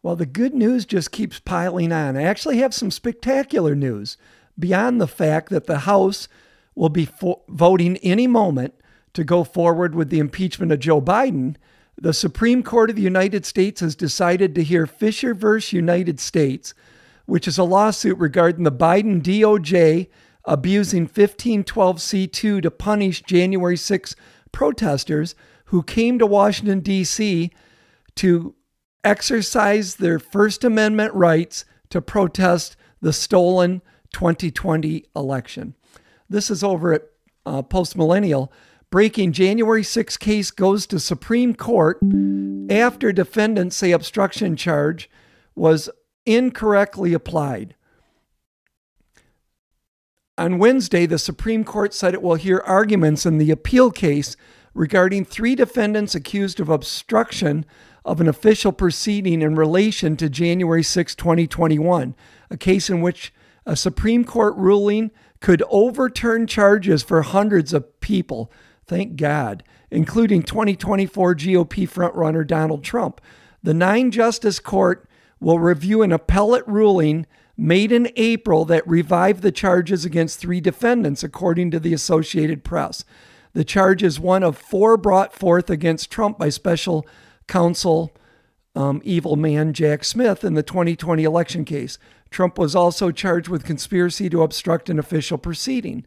Well, the good news just keeps piling on. I actually have some spectacular news beyond the fact that the House will be voting any moment to go forward with the impeachment of Joe Biden. The Supreme Court of the United States has decided to hear Fisher v. United States, which is a lawsuit regarding the Biden DOJ abusing 1512c2 to punish January 6 protesters who came to Washington, D.C. to exercise their First Amendment rights to protest the stolen 2020 election. This is over at Postmillennial. Breaking January 6 case goes to Supreme Court after defendants say obstruction charge was incorrectly applied. On Wednesday, the Supreme Court said it will hear arguments in the appeal case regarding 3 defendants accused of obstruction of an official proceeding in relation to January 6, 2021, a case in which a Supreme Court ruling could overturn charges for hundreds of people, thank God, including 2024 GOP frontrunner Donald Trump. The 9-justice court will review an appellate ruling made in April that revived the charges against 3 defendants, according to the Associated Press. The charge is one of 4 brought forth against Trump by special counsel evil man Jack Smith in the 2020 election case. Trump was also charged with conspiracy to obstruct an official proceeding.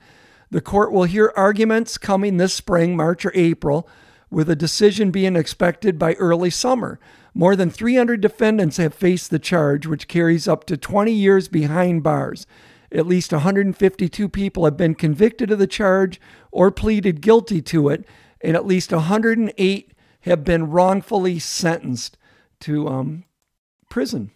The court will hear arguments coming this spring, March or April, with a decision being expected by early summer. More than 300 defendants have faced the charge, which carries up to 20 years behind bars. At least 152 people have been convicted of the charge or pleaded guilty to it, and at least 108 have been wrongfully sentenced to prison.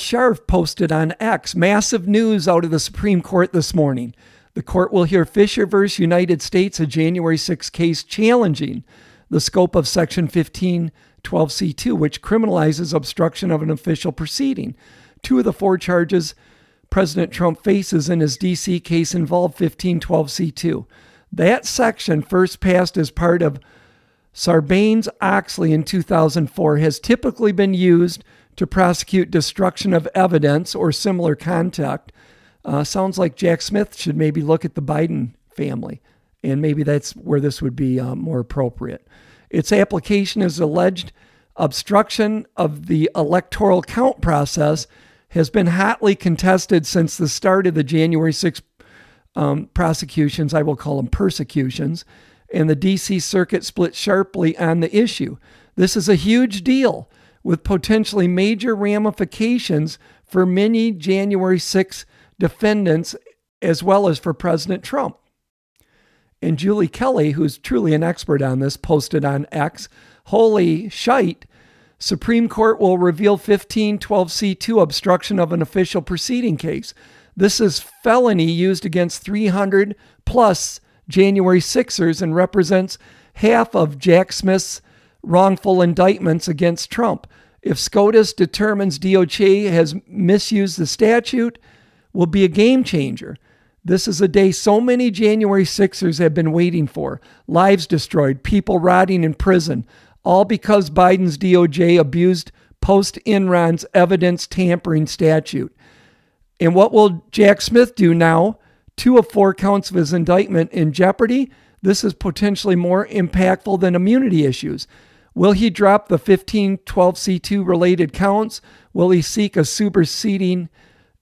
Sharf posted on X, massive news out of the Supreme Court this morning. The court will hear Fisher v. United States, a January 6 case challenging the scope of Section 1512c2, which criminalizes obstruction of an official proceeding. 2 of the 4 charges President Trump faces in his D.C. case involve 1512c2. That section, first passed as part of Sarbanes-Oxley in 2004, has typically been used to prosecute destruction of evidence or similar conduct. Sounds like Jack Smith should maybe look at the Biden family, and maybe that's where this would be more appropriate. Its application is alleged obstruction of the electoral count process has been hotly contested since the start of the January 6 prosecutions, I will call them persecutions, and the D.C. Circuit split sharply on the issue. This is a huge deal with potentially major ramifications for many January 6 defendants as well as for President Trump. And Julie Kelly, who's truly an expert on this, posted on X, holy shite, Supreme Court will reveal 1512c2 obstruction of an official proceeding case. This is felony used against 300 plus January 6ers and represents half of Jack Smith's wrongful indictments against Trump. If SCOTUS determines DOJ has misused the statute, will be a game changer. This is a day so many January 6ers have been waiting for. Lives destroyed, people rotting in prison, all because Biden's DOJ abused post-Enron's evidence tampering statute. And what will Jack Smith do now? 2 of 4 counts of his indictment in jeopardy? This is potentially more impactful than immunity issues. Will he drop the 1512c2 related counts? Will he seek a superseding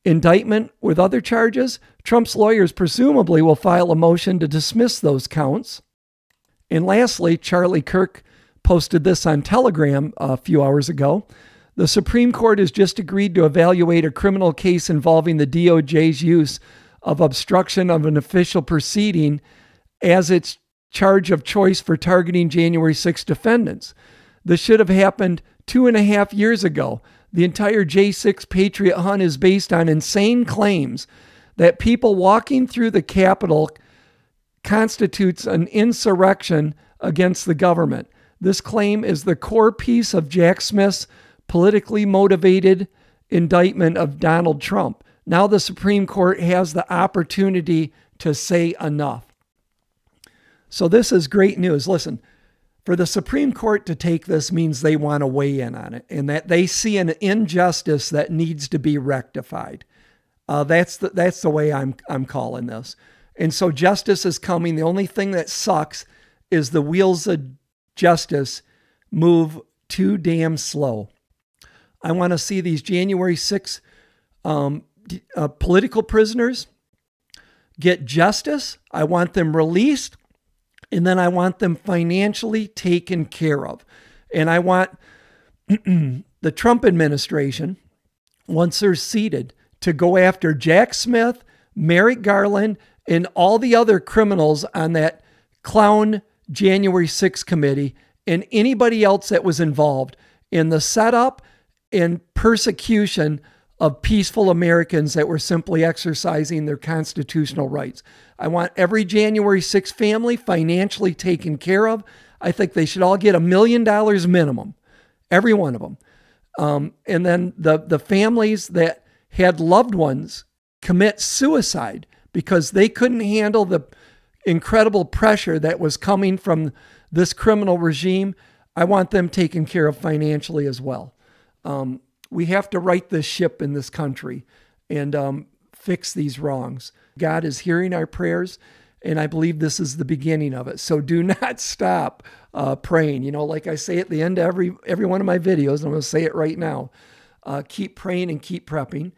indictment with other charges? Trump's lawyers presumably will file a motion to dismiss those counts. And lastly, Charlie Kirk posted this on Telegram a few hours ago. The Supreme Court has just agreed to evaluate a criminal case involving the DOJ's use of obstruction of an official proceeding as its charge of choice for targeting January 6 defendants. This should have happened 2.5 years ago. The entire J6 Patriot hunt is based on insane claims that people walking through the Capitol constitutes an insurrection against the government. This claim is the core piece of Jack Smith's politically motivated indictment of Donald Trump. Now the Supreme Court has the opportunity to say enough. So this is great news. Listen, For the Supreme Court to take this means they want to weigh in on it and that they see an injustice that needs to be rectified. That's the way I'm calling this. And so justice is coming. The only thing that sucks is the wheels of justice move too damn slow. I want to see these January 6th political prisoners get justice. I want them released. And then I want them financially taken care of. And I want the Trump administration, once they're seated, to go after Jack Smith, Merrick Garland, and all the other criminals on that clown January 6th committee and anybody else that was involved in the setup and persecution of peaceful Americans that were simply exercising their constitutional rights. I want every January 6th family financially taken care of. I think they should all get $1 million minimum, every one of them. And then the families that had loved ones commit suicide because they couldn't handle the incredible pressure that was coming from this criminal regime, I want them taken care of financially as well. We have to right this ship in this country and fix these wrongs. God is hearing our prayers, and I believe this is the beginning of it. So do not stop praying. You know, like I say at the end of every one of my videos, and I'm going to say it right now, keep praying and keep prepping.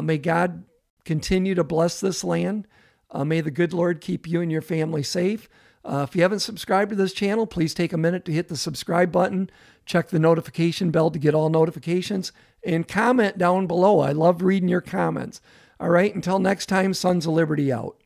May God continue to bless this land. May the good Lord keep you and your family safe. If you haven't subscribed to this channel, please take a minute to hit the subscribe button, check the notification bell to get all notifications, and comment down below. I love reading your comments. All right, until next time, Sons of Liberty out.